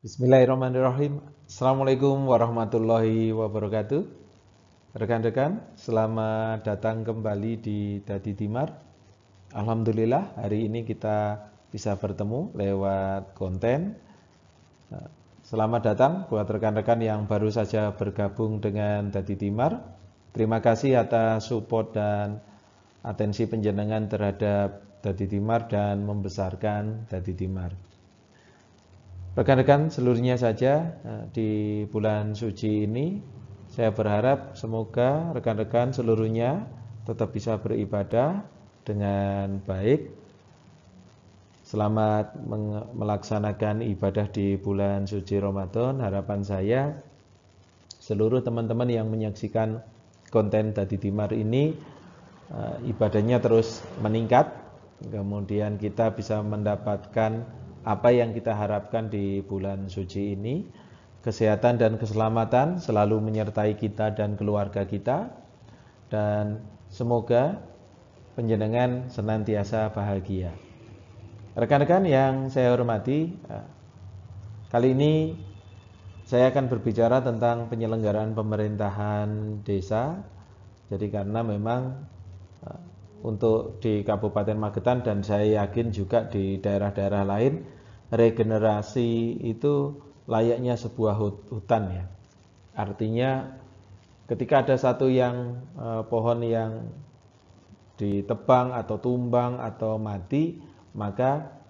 Bismillahirrahmanirrahim. Assalamualaikum warahmatullahi wabarakatuh. Rekan-rekan, selamat datang kembali di Dadi Timar. Alhamdulillah, hari ini kita bisa bertemu lewat konten. Selamat datang buat rekan-rekan yang baru saja bergabung dengan Dadi Timar. Terima kasih atas support dan atensi penjenengan terhadap Dadi Timar dan membesarkan Dadi Timar. Rekan-rekan seluruhnya saja di bulan suci ini, saya berharap semoga rekan-rekan seluruhnya tetap bisa beribadah dengan baik. Selamat melaksanakan ibadah di bulan suci Ramadan. Harapan saya seluruh teman-teman yang menyaksikan konten Dadi Timar ini ibadahnya terus meningkat, kemudian kita bisa mendapatkan apa yang kita harapkan di bulan suci ini. Kesehatan dan keselamatan selalu menyertai kita dan keluarga kita, dan semoga panjenengan senantiasa bahagia. Rekan-rekan yang saya hormati, kali ini saya akan berbicara tentang penyelenggaraan pemerintahan desa. Jadi karena memang untuk di Kabupaten Magetan dan saya yakin juga di daerah-daerah lain, regenerasi itu layaknya sebuah hutan ya. Artinya ketika ada satu yang pohon yang ditebang atau tumbang atau mati, maka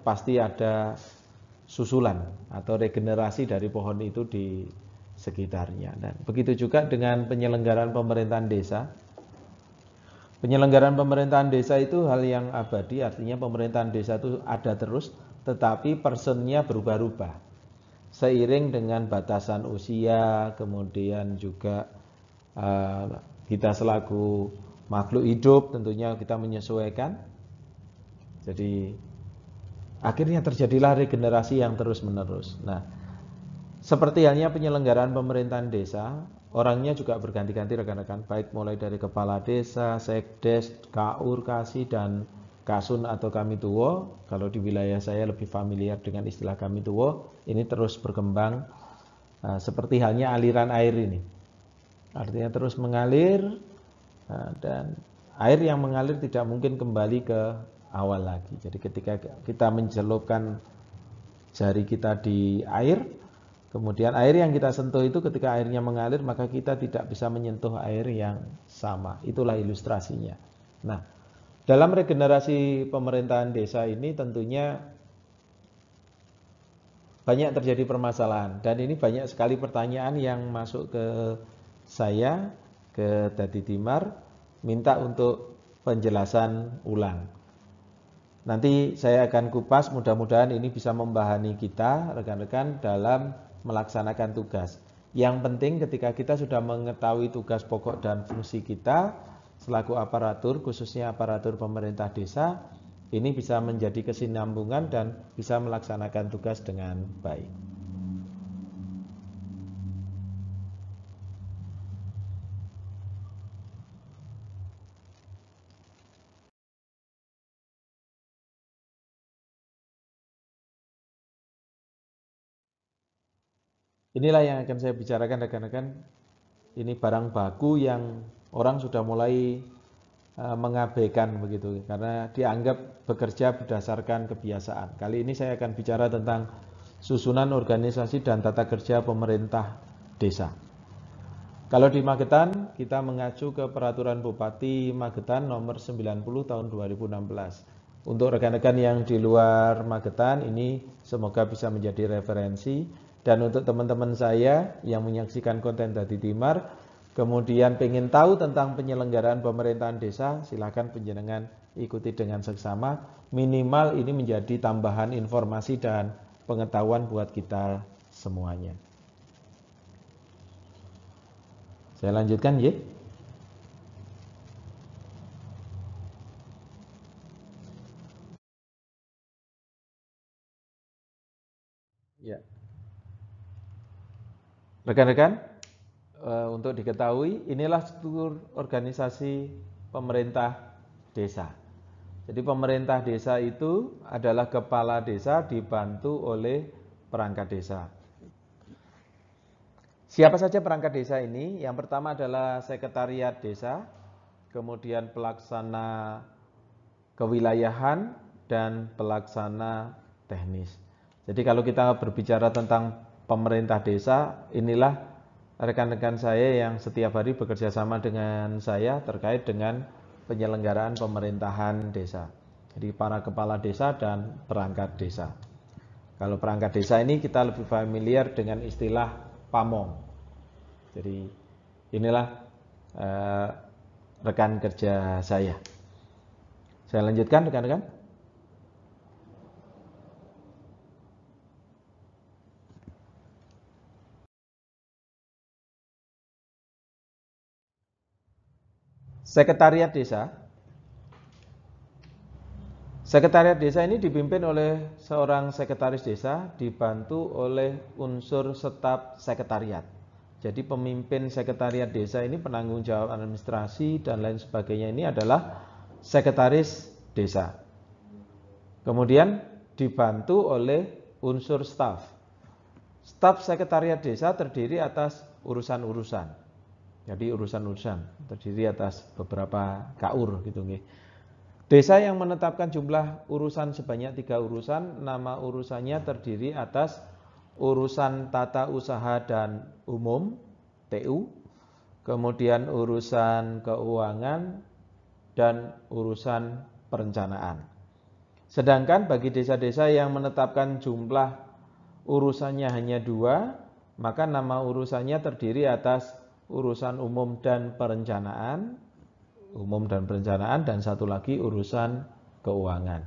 pasti ada susulan atau regenerasi dari pohon itu di sekitarnya. Dan begitu juga dengan penyelenggaraan pemerintahan desa. Penyelenggaraan pemerintahan desa itu hal yang abadi, artinya pemerintahan desa itu ada terus, tetapi personnya berubah-ubah. Seiring dengan batasan usia, kemudian juga kita selaku makhluk hidup tentunya kita menyesuaikan. Jadi akhirnya terjadilah regenerasi yang terus-menerus. Nah, seperti halnya penyelenggaraan pemerintahan desa, orangnya juga berganti-ganti rekan-rekan, baik mulai dari kepala desa, sekdes, kaur, kasi, dan kasun atau kami tuwo. Kalau di wilayah saya lebih familiar dengan istilah kami tuwo, ini terus berkembang seperti halnya aliran air ini. Artinya terus mengalir, dan air yang mengalir tidak mungkin kembali ke awal lagi. Jadi ketika kita mencelupkan jari kita di air, kemudian air yang kita sentuh itu ketika airnya mengalir, maka kita tidak bisa menyentuh air yang sama. Itulah ilustrasinya. Nah, dalam regenerasi pemerintahan desa ini tentunya banyak terjadi permasalahan. Dan ini banyak sekali pertanyaan yang masuk ke saya, ke Dadi Timar, minta untuk penjelasan ulang. Nanti saya akan kupas, mudah-mudahan ini bisa membahani kita, rekan-rekan, dalam melaksanakan tugas. Yang penting ketika kita sudah mengetahui tugas pokok dan fungsi kita selaku aparatur, khususnya aparatur pemerintah desa, ini bisa menjadi kesinambungan dan bisa melaksanakan tugas dengan baik. Inilah yang akan saya bicarakan rekan-rekan. Ini barang baku yang orang sudah mulai mengabaikan begitu, karena dianggap bekerja berdasarkan kebiasaan. Kali ini saya akan bicara tentang susunan organisasi dan tata kerja pemerintah desa. Kalau di Magetan, kita mengacu ke Peraturan Bupati Magetan nomor 90 tahun 2016. Untuk rekan-rekan yang di luar Magetan, ini semoga bisa menjadi referensi. Dan untuk teman-teman saya yang menyaksikan konten Dadi Timar, kemudian pengen tahu tentang penyelenggaraan pemerintahan desa, silakan panjenengan ikuti dengan seksama. Minimal ini menjadi tambahan informasi dan pengetahuan buat kita semuanya. Saya lanjutkan ya. Ya. Rekan-rekan, untuk diketahui, inilah struktur organisasi pemerintah desa. Jadi pemerintah desa itu adalah kepala desa dibantu oleh perangkat desa. Siapa saja perangkat desa ini? Yang pertama adalah sekretariat desa, kemudian pelaksana kewilayahan, dan pelaksana teknis. Jadi kalau kita berbicara tentang pemerintah desa, inilah rekan-rekan saya yang setiap hari bekerja sama dengan saya terkait dengan penyelenggaraan pemerintahan desa. Jadi para kepala desa dan perangkat desa. Kalau perangkat desa ini kita lebih familiar dengan istilah pamong. Jadi inilah rekan kerja saya. Saya lanjutkan rekan-rekan. Sekretariat desa. Sekretariat desa ini dipimpin oleh seorang sekretaris desa dibantu oleh unsur staf sekretariat. Jadi pemimpin sekretariat desa ini penanggung jawab administrasi dan lain sebagainya ini adalah sekretaris desa. Kemudian dibantu oleh unsur staf. Staf sekretariat desa terdiri atas urusan-urusan. Jadi urusan-urusan terdiri atas beberapa kaur gitu nggih. Desa yang menetapkan jumlah urusan sebanyak 3 urusan, nama urusannya terdiri atas urusan tata usaha dan umum (TU), kemudian urusan keuangan dan urusan perencanaan. Sedangkan bagi desa-desa yang menetapkan jumlah urusannya hanya 2, maka nama urusannya terdiri atas urusan umum dan perencanaan, dan satu lagi urusan keuangan.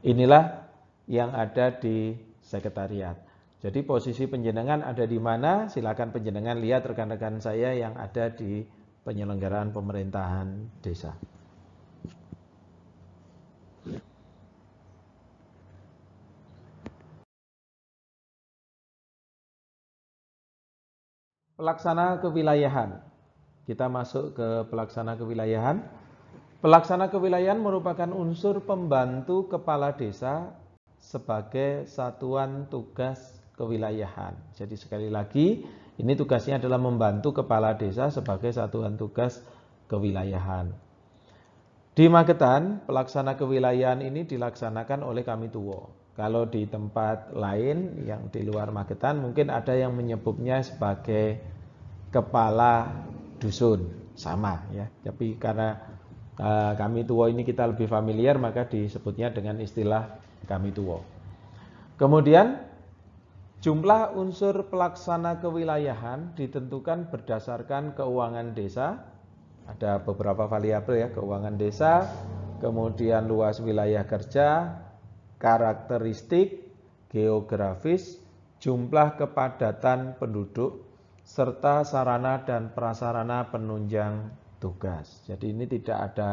Inilah yang ada di sekretariat. Jadi posisi penjenengan ada di mana? Silakan penjenengan lihat rekan-rekan saya yang ada di penyelenggaraan pemerintahan desa. Pelaksana kewilayahan. Kita masuk ke pelaksana kewilayahan. Pelaksana kewilayahan merupakan unsur pembantu kepala desa sebagai satuan tugas kewilayahan. Jadi sekali lagi, ini tugasnya adalah membantu kepala desa sebagai satuan tugas kewilayahan. Di Magetan, pelaksana kewilayahan ini dilaksanakan oleh Kami Tuwo. Kalau di tempat lain yang di luar Magetan mungkin ada yang menyebutnya sebagai kepala dusun, sama ya. Tapi karena Kami Tuwo ini kita lebih familiar maka disebutnya dengan istilah Kami Tuwo. Kemudian jumlah unsur pelaksana kewilayahan ditentukan berdasarkan keuangan desa. Ada beberapa variabel ya, keuangan desa, kemudian luas wilayah kerja, karakteristik, geografis, jumlah kepadatan penduduk, serta sarana dan prasarana penunjang tugas. Jadi ini tidak ada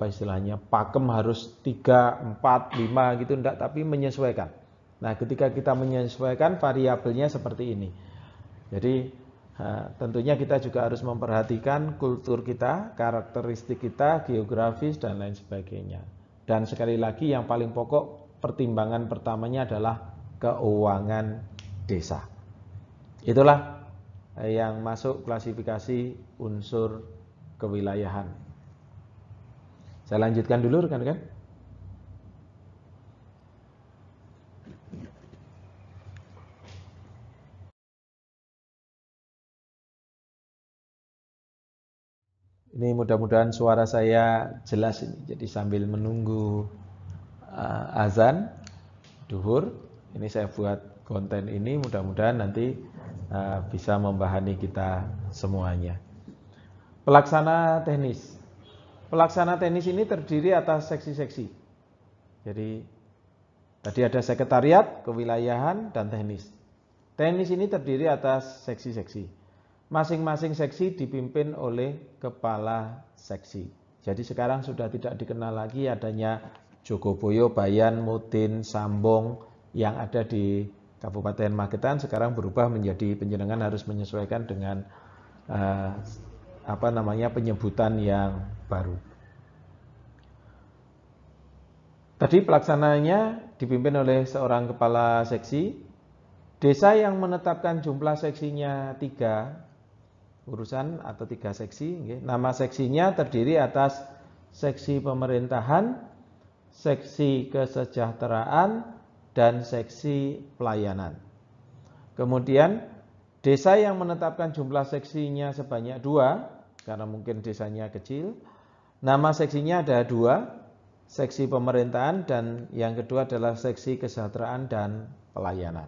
istilahnya pakem harus 3, 4, 5 gitu enggak, tapi menyesuaikan. Nah, ketika kita menyesuaikan variabelnya seperti ini. Jadi tentunya kita juga harus memperhatikan kultur kita, karakteristik kita, geografis dan lain sebagainya. Dan sekali lagi yang paling pokok pertimbangan pertamanya adalah keuangan desa. Itulah yang masuk klasifikasi unsur kewilayahan. Saya lanjutkan dulu rekan-rekan. Ini mudah-mudahan suara saya jelas ini. Jadi sambil menunggu azan duhur, ini saya buat konten ini mudah-mudahan nanti bisa membahani kita semuanya. Pelaksana teknis. Pelaksana teknis ini terdiri atas seksi-seksi. Jadi tadi ada sekretariat, kewilayahan, dan teknis. Teknis ini terdiri atas seksi-seksi. Masing-masing seksi dipimpin oleh kepala seksi. Jadi sekarang sudah tidak dikenal lagi adanya Jogoboyo, Bayan, Mudin, Sambong yang ada di Kabupaten Magetan. Sekarang berubah menjadi penjenengan harus menyesuaikan dengan penyebutan yang baru. Tadi pelaksananya dipimpin oleh seorang kepala seksi. Desa yang menetapkan jumlah seksinya 3 urusan atau 3 seksi. Nama seksinya terdiri atas seksi pemerintahan, seksi kesejahteraan, dan seksi pelayanan. Kemudian desa yang menetapkan jumlah seksinya sebanyak 2, karena mungkin desanya kecil, nama seksinya ada 2, seksi pemerintahan dan yang kedua adalah seksi kesejahteraan dan pelayanan.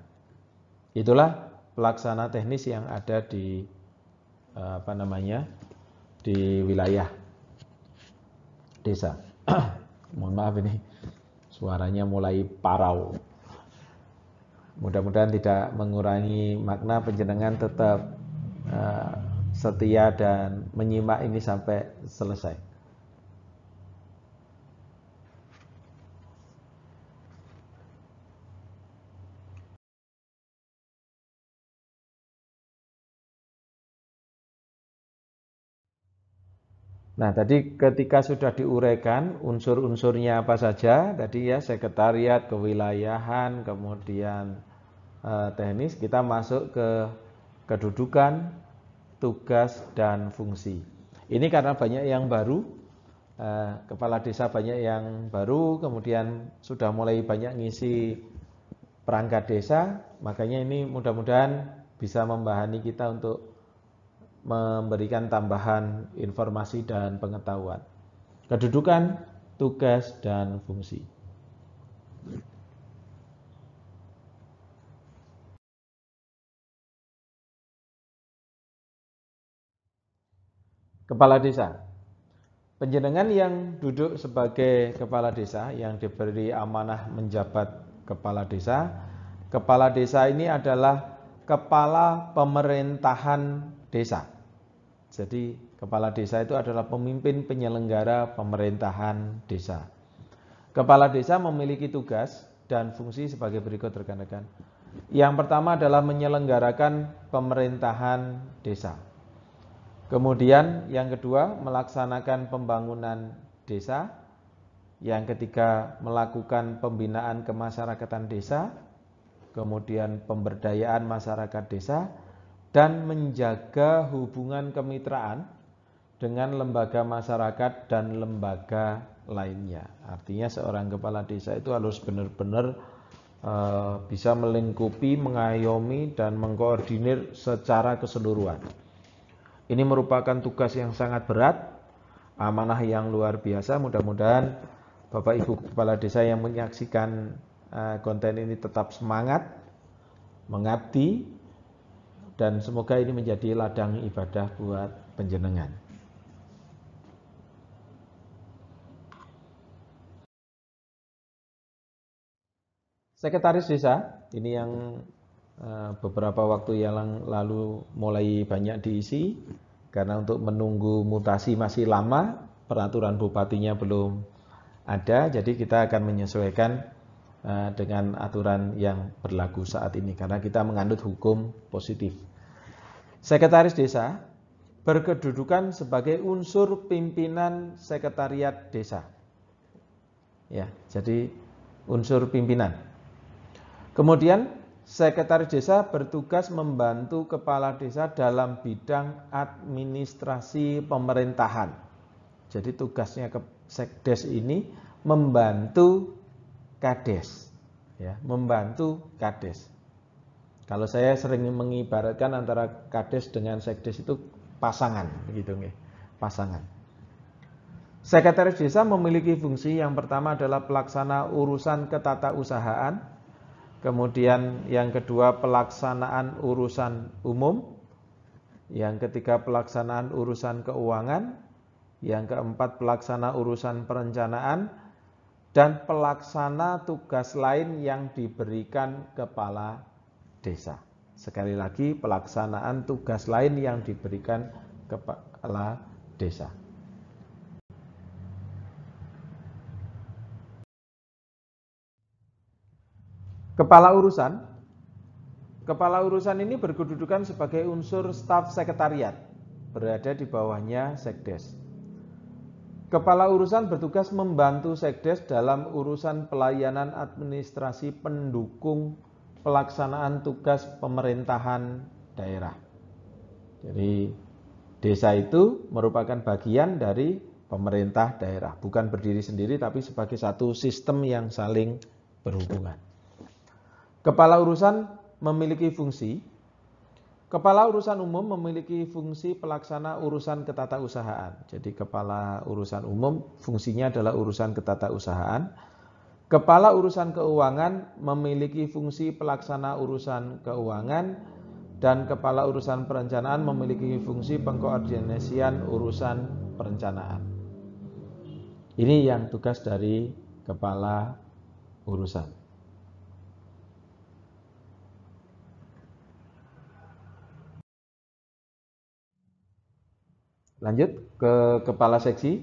Itulah pelaksana teknis yang ada di di wilayah desa. Mohon maaf ini suaranya mulai parau. Mudah-mudahan tidak mengurangi makna, penjenengan tetap setia dan menyimak ini sampai selesai. Nah, tadi ketika sudah diuraikan unsur-unsurnya apa saja, tadi ya sekretariat, kewilayahan, kemudian teknis, kita masuk ke kedudukan, tugas, dan fungsi. Ini karena banyak yang baru, kepala desa banyak yang baru, kemudian sudah mulai banyak ngisi perangkat desa, makanya ini mudah-mudahan bisa membahani kita untuk memberikan tambahan informasi dan pengetahuan. Kedudukan, tugas, dan fungsi. Kepala desa. Panjenengan yang duduk sebagai kepala desa, yang diberi amanah menjabat kepala desa. Kepala desa ini adalah kepala pemerintahan desa. Jadi kepala desa itu adalah pemimpin penyelenggara pemerintahan desa. Kepala desa memiliki tugas dan fungsi sebagai berikut rekan-rekan. Yang pertama adalah menyelenggarakan pemerintahan desa. Kemudian yang kedua melaksanakan pembangunan desa. Yang ketiga melakukan pembinaan kemasyarakatan desa. Kemudian pemberdayaan masyarakat desa. Dan menjaga hubungan kemitraan dengan lembaga masyarakat dan lembaga lainnya. Artinya seorang kepala desa itu harus benar-benar bisa melingkupi, mengayomi, dan mengkoordinir secara keseluruhan. Ini merupakan tugas yang sangat berat, amanah yang luar biasa. Mudah-mudahan Bapak Ibu kepala desa yang menyaksikan konten ini tetap semangat, mengabdi, dan semoga ini menjadi ladang ibadah buat panjenengan. Sekretaris desa, ini yang beberapa waktu yang lalu mulai banyak diisi, karena untuk menunggu mutasi masih lama, peraturan bupatinya belum ada, jadi kita akan menyesuaikan dengan aturan yang berlaku saat ini, karena kita menganut hukum positif. Sekretaris desa berkedudukan sebagai unsur pimpinan sekretariat desa. Ya, jadi unsur pimpinan. Kemudian sekretaris desa bertugas membantu kepala desa dalam bidang administrasi pemerintahan. Jadi tugasnya ke sekdes ini membantu kades, ya, membantu kades. Kalau saya sering mengibaratkan antara kades dengan sekdes itu pasangan, gitu nggih, pasangan. Sekretaris desa memiliki fungsi yang pertama adalah pelaksana urusan ketatausahaan, kemudian yang kedua pelaksanaan urusan umum, yang ketiga pelaksanaan urusan keuangan, yang keempat pelaksana urusan perencanaan, dan pelaksana tugas lain yang diberikan kepala desa. Sekali lagi, pelaksanaan tugas lain yang diberikan kepala desa. Kepala urusan ini berkedudukan sebagai unsur staf sekretariat, berada di bawahnya sekdes. Kepala urusan bertugas membantu Sekdes dalam urusan pelayanan administrasi pendukung pelaksanaan tugas pemerintahan daerah. Jadi desa itu merupakan bagian dari pemerintah daerah, bukan berdiri sendiri tapi sebagai satu sistem yang saling berhubungan. Kepala urusan memiliki fungsi. Kepala urusan umum memiliki fungsi pelaksana urusan ketatausahaan. Jadi kepala urusan umum fungsinya adalah urusan ketatausahaan. Kepala urusan keuangan memiliki fungsi pelaksana urusan keuangan, dan kepala urusan perencanaan memiliki fungsi pengkoordinasian urusan perencanaan. Ini yang tugas dari kepala urusan. Lanjut ke kepala seksi.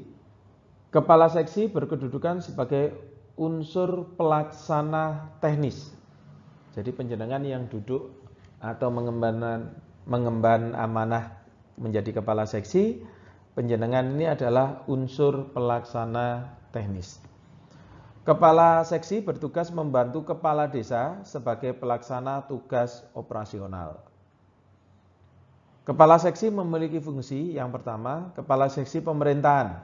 Kepala seksi berkedudukan sebagai unsur pelaksana teknis. Jadi panjenengan yang duduk atau mengemban amanah menjadi kepala seksi, panjenengan ini adalah unsur pelaksana teknis. Kepala seksi bertugas membantu kepala desa sebagai pelaksana tugas operasional. Kepala seksi memiliki fungsi yang pertama, kepala seksi pemerintahan.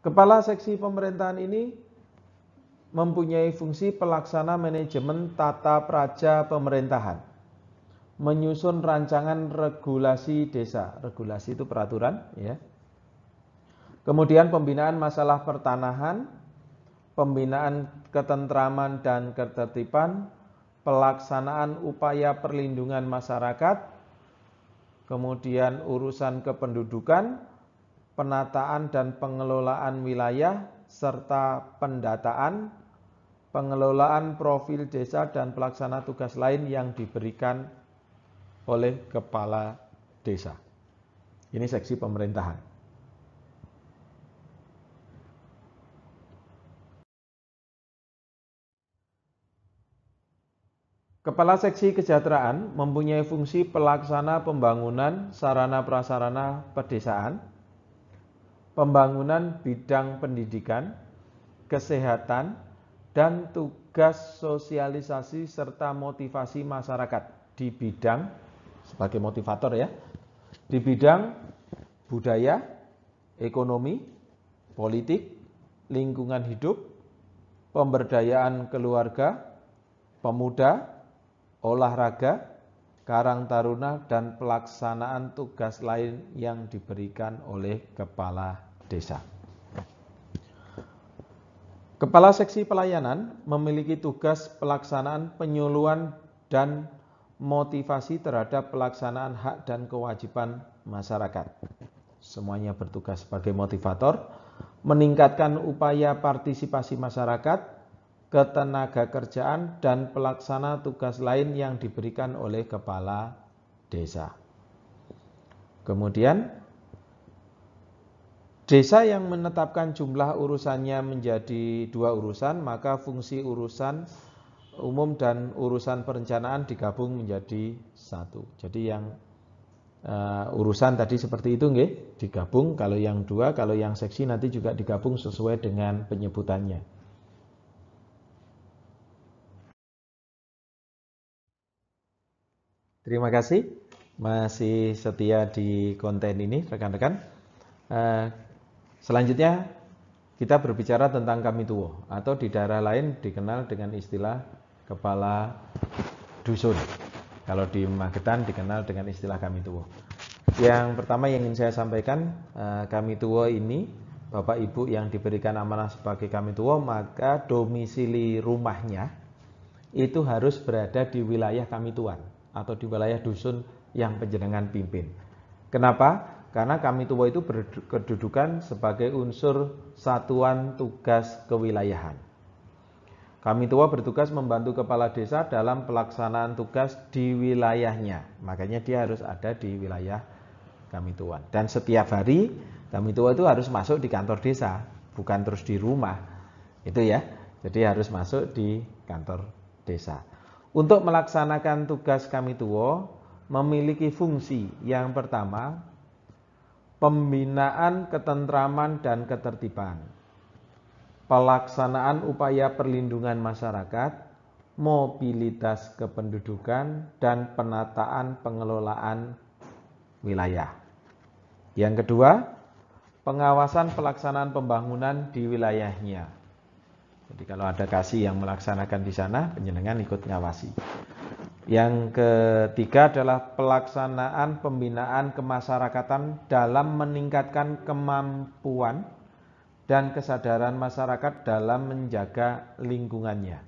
Kepala seksi pemerintahan ini mempunyai fungsi pelaksana manajemen tata praja pemerintahan, menyusun rancangan regulasi desa. Regulasi itu peraturan, ya. Kemudian pembinaan masalah pertanahan, pembinaan ketentraman dan ketertiban, pelaksanaan upaya perlindungan masyarakat, kemudian urusan kependudukan, penataan dan pengelolaan wilayah, serta pendataan, pengelolaan profil desa dan pelaksana tugas lain yang diberikan oleh kepala desa. Ini seksi pemerintahan. Kepala seksi kesejahteraan mempunyai fungsi pelaksana pembangunan sarana prasarana pedesaan, pembangunan bidang pendidikan, kesehatan, dan tugas sosialisasi serta motivasi masyarakat di bidang, sebagai motivator ya, di bidang budaya, ekonomi, politik, lingkungan hidup, pemberdayaan keluarga, pemuda, olahraga, karang taruna, dan pelaksanaan tugas lain yang diberikan oleh kepala desa. Kepala seksi pelayanan memiliki tugas pelaksanaan penyuluhan dan motivasi terhadap pelaksanaan hak dan kewajiban masyarakat. Semuanya bertugas sebagai motivator, meningkatkan upaya partisipasi masyarakat, ketenaga kerjaan, dan pelaksana tugas lain yang diberikan oleh kepala desa. Kemudian, desa yang menetapkan jumlah urusannya menjadi 2 urusan, maka fungsi urusan umum dan urusan perencanaan digabung menjadi 1. Jadi yang urusan tadi seperti itu nggih, digabung. Kalau yang 2, kalau yang seksi nanti juga digabung sesuai dengan penyebutannya. Terima kasih masih setia di konten ini rekan-rekan. Selanjutnya kita berbicara tentang Kamituwo, atau di daerah lain dikenal dengan istilah kepala dusun. Kalau di Magetan dikenal dengan istilah Kamituwo. Yang pertama yang ingin saya sampaikan, Kamituwo ini Bapak Ibu yang diberikan amanah sebagai Kamituwo, maka domisili rumahnya itu harus berada di wilayah Kamituan atau di wilayah dusun yang panjenengan pimpin. Kenapa? Karena Kamituwo itu berkedudukan sebagai unsur satuan tugas kewilayahan. Kamituwo bertugas membantu kepala desa dalam pelaksanaan tugas di wilayahnya. Makanya dia harus ada di wilayah Kamituan. Dan setiap hari Kamituwo itu harus masuk di kantor desa, bukan terus di rumah. Itu ya. Jadi harus masuk di kantor desa. Untuk melaksanakan tugas Kamituwo memiliki fungsi yang pertama, pembinaan ketentraman dan ketertiban, pelaksanaan upaya perlindungan masyarakat, mobilitas kependudukan, dan penataan pengelolaan wilayah. Yang kedua, pengawasan pelaksanaan pembangunan di wilayahnya. Jadi kalau ada kasih yang melaksanakan di sana, panjenengan ikut ngawasi. Yang ketiga adalah pelaksanaan pembinaan kemasyarakatan dalam meningkatkan kemampuan dan kesadaran masyarakat dalam menjaga lingkungannya.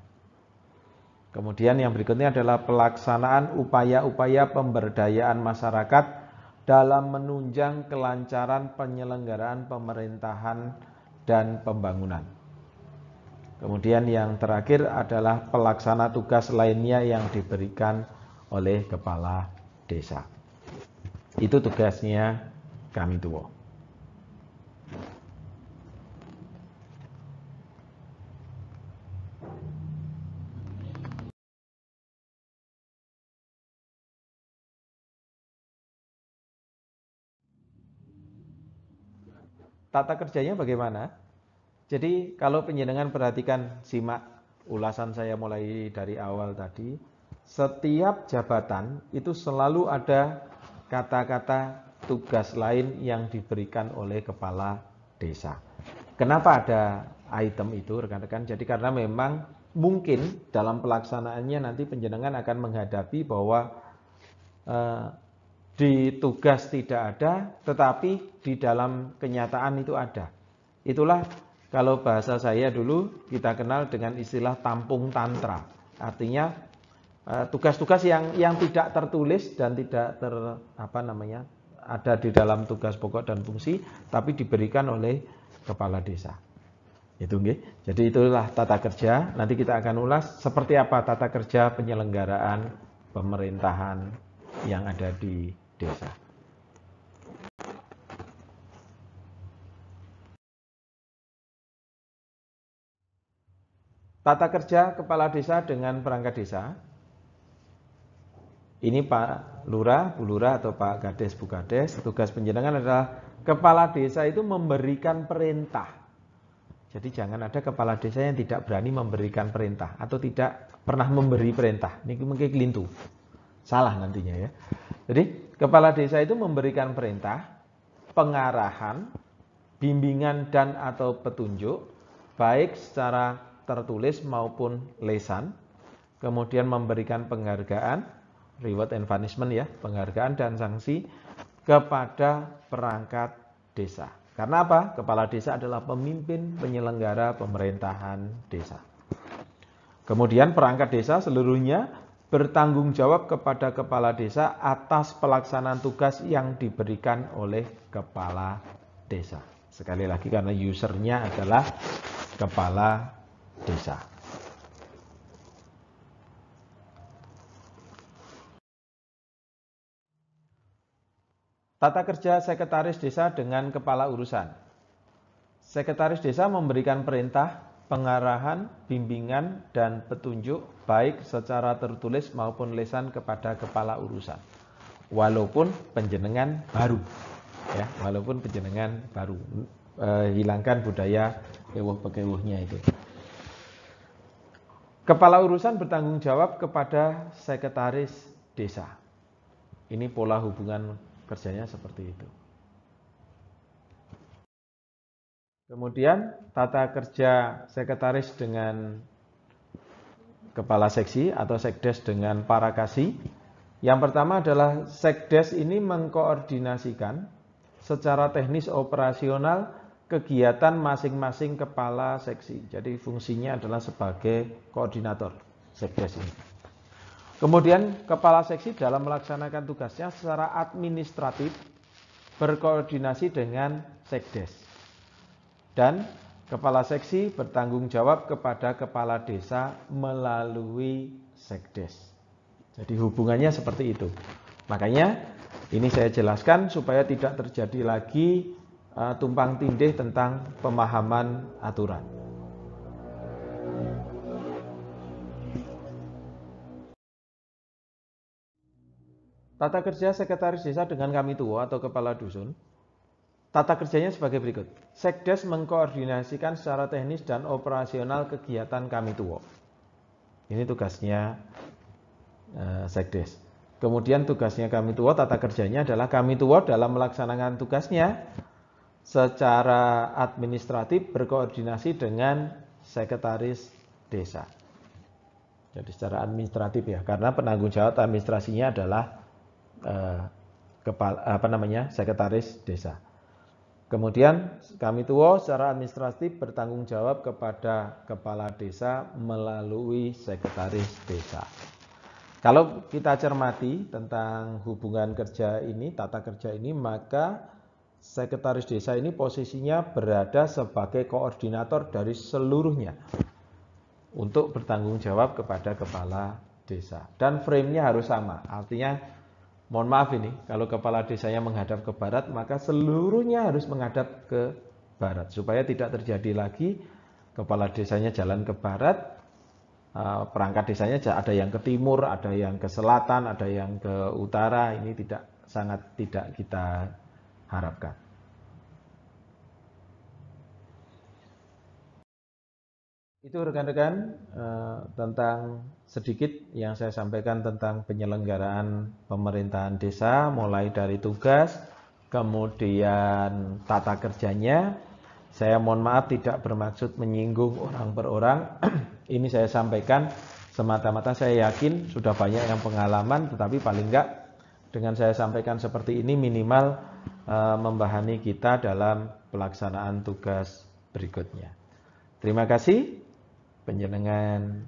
Kemudian yang berikutnya adalah pelaksanaan upaya-upaya pemberdayaan masyarakat dalam menunjang kelancaran penyelenggaraan pemerintahan dan pembangunan. Kemudian yang terakhir adalah pelaksana tugas lainnya yang diberikan oleh kepala desa. Itu tugasnya kami tua. Tata kerjanya bagaimana? Jadi kalau penjenengan perhatikan, simak ulasan saya mulai dari awal tadi, setiap jabatan itu selalu ada kata-kata tugas lain yang diberikan oleh kepala desa. Kenapa ada item itu rekan-rekan? Jadi karena memang mungkin dalam pelaksanaannya nanti penjenengan akan menghadapi bahwa di tugas tidak ada, tetapi di dalam kenyataan itu ada. Itulah kalau bahasa saya dulu kita kenal dengan istilah tampung tantra. Artinya tugas-tugas yang tidak tertulis dan tidak ada di dalam tugas pokok dan fungsi, tapi diberikan oleh kepala desa. Itu nggih. Jadi itulah tata kerja. Nanti kita akan ulas seperti apa tata kerja penyelenggaraan pemerintahan yang ada di desa. Tata kerja kepala desa dengan perangkat desa. Ini Pak Lurah, Bu Lurah atau Pak Kades, Bu Kades. Tugas penjenengan adalah kepala desa itu memberikan perintah. Jadi jangan ada kepala desa yang tidak berani memberikan perintah atau tidak pernah memberi perintah. Ini mungkin kelintu. Salah nantinya ya. Jadi kepala desa itu memberikan perintah, pengarahan, bimbingan dan atau petunjuk, baik secara tertulis maupun lisan, kemudian memberikan penghargaan, reward and punishment ya, penghargaan dan sanksi kepada perangkat desa. Karena apa? Kepala desa adalah pemimpin penyelenggara pemerintahan desa. Kemudian perangkat desa seluruhnya bertanggung jawab kepada kepala desa atas pelaksanaan tugas yang diberikan oleh kepala desa. Sekali lagi karena usernya adalah kepala desa. Tata kerja sekretaris desa dengan kepala urusan. Sekretaris desa memberikan perintah, pengarahan, bimbingan, dan petunjuk baik secara tertulis maupun lisan kepada kepala urusan. Walaupun penjenengan baru, ya, walaupun penjenengan baru, hilangkan budaya ewuh-pekewuhnya itu. Kepala urusan bertanggung jawab kepada sekretaris desa. Ini pola hubungan kerjanya seperti itu. Kemudian tata kerja sekretaris dengan kepala seksi atau sekdes dengan para kasih. Yang pertama adalah sekdes ini mengkoordinasikan secara teknis operasional kegiatan masing-masing kepala seksi. Jadi fungsinya adalah sebagai koordinator sekdes ini. Kemudian kepala seksi dalam melaksanakan tugasnya secara administratif berkoordinasi dengan sekdes. Dan kepala seksi bertanggung jawab kepada kepala desa melalui sekdes. Jadi hubungannya seperti itu. Makanya ini saya jelaskan supaya tidak terjadi lagi tumpang tindih tentang pemahaman aturan. Tata kerja sekretaris desa dengan kami tua atau kepala dusun. Tata kerjanya sebagai berikut. Sekdes mengkoordinasikan secara teknis dan operasional kegiatan Kamituwo. Ini tugasnya Sekdes. Kemudian tugasnya Kamituwo, tata kerjanya adalah Kamituwo dalam melaksanakan tugasnya secara administratif berkoordinasi dengan sekretaris desa. Jadi secara administratif ya, karena penanggung jawab administrasinya adalah sekretaris desa. Kemudian Kamituwo secara administratif bertanggung jawab kepada kepala desa melalui sekretaris desa. Kalau kita cermati tentang hubungan kerja ini, tata kerja ini, maka sekretaris desa ini posisinya berada sebagai koordinator dari seluruhnya untuk bertanggung jawab kepada kepala desa. Dan frame-nya harus sama, artinya mohon maaf ini, kalau kepala desanya menghadap ke barat, maka seluruhnya harus menghadap ke barat. Supaya tidak terjadi lagi kepala desanya jalan ke barat, perangkat desanya ada yang ke timur, ada yang ke selatan, ada yang ke utara. Ini sangat tidak kita harapkan. Itu rekan-rekan tentang sedikit yang saya sampaikan tentang penyelenggaraan pemerintahan desa, mulai dari tugas, kemudian tata kerjanya. Saya mohon maaf tidak bermaksud menyinggung orang per orang. Ini saya sampaikan semata-mata saya yakin sudah banyak yang pengalaman, tetapi paling enggak dengan saya sampaikan seperti ini minimal membahani kita dalam pelaksanaan tugas berikutnya. Terima kasih. Panjenengan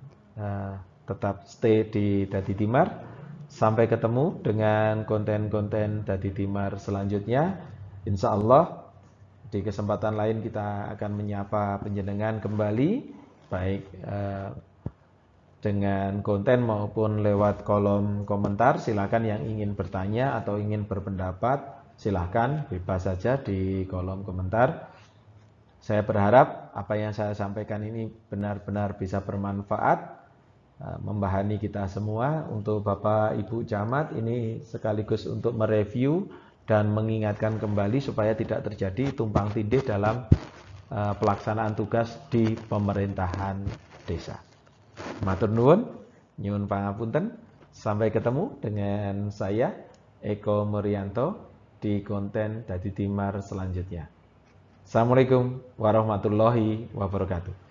tetap stay di Dadi Timar. Sampai ketemu dengan konten-konten Dadi Timar selanjutnya. Insya Allah di kesempatan lain kita akan menyapa panjenengan kembali, baik dengan konten maupun lewat kolom komentar. Silakan yang ingin bertanya atau ingin berpendapat, silakan bebas saja di kolom komentar. Saya berharap apa yang saya sampaikan ini benar-benar bisa bermanfaat, membahani kita semua. Untuk Bapak Ibu Camat ini sekaligus untuk mereview dan mengingatkan kembali supaya tidak terjadi tumpang tindih dalam pelaksanaan tugas di pemerintahan desa. Matur nuwun, nyuwun pangapunten. Sampai ketemu dengan saya Eko Murianto di konten Dadi Timar selanjutnya. Assalamualaikum warahmatullahi wabarakatuh.